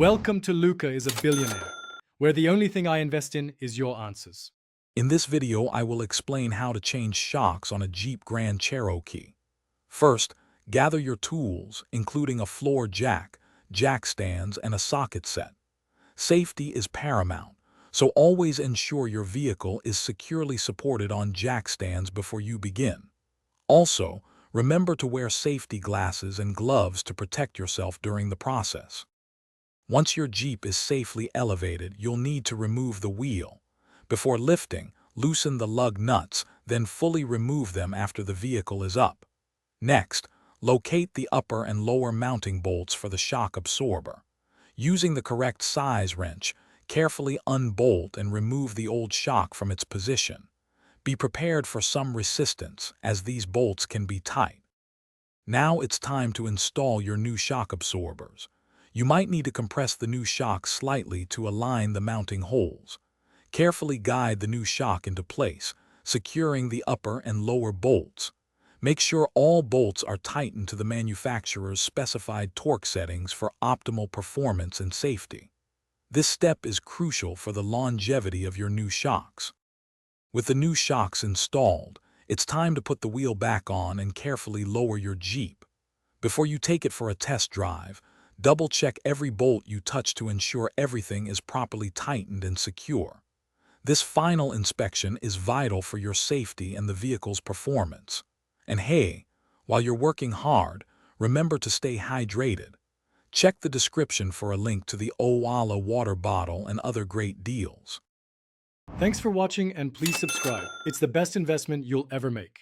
Welcome to Luca is a Billionaire, where the only thing I invest in is your answers. In this video, I will explain how to change shocks on a Jeep Grand Cherokee. First, gather your tools, including a floor jack, jack stands, and a socket set. Safety is paramount, so always ensure your vehicle is securely supported on jack stands before you begin. Also, remember to wear safety glasses and gloves to protect yourself during the process. Once your Jeep is safely elevated, you'll need to remove the wheel. Before lifting, loosen the lug nuts, then fully remove them after the vehicle is up. Next, locate the upper and lower mounting bolts for the shock absorber. Using the correct size wrench, carefully unbolt and remove the old shock from its position. Be prepared for some resistance, as these bolts can be tight. Now it's time to install your new shock absorbers. You might need to compress the new shock slightly to align the mounting holes. Carefully guide the new shock into place, securing the upper and lower bolts. Make sure all bolts are tightened to the manufacturer's specified torque settings for optimal performance and safety. This step is crucial for the longevity of your new shocks. With the new shocks installed, it's time to put the wheel back on and carefully lower your Jeep. Before you take it for a test drive, double-check every bolt you touch to ensure everything is properly tightened and secure. This final inspection is vital for your safety and the vehicle's performance. And hey, while you're working hard, remember to stay hydrated. Check the description for a link to the Owala water bottle and other great deals. Thanks for watching and please subscribe. It's the best investment you'll ever make.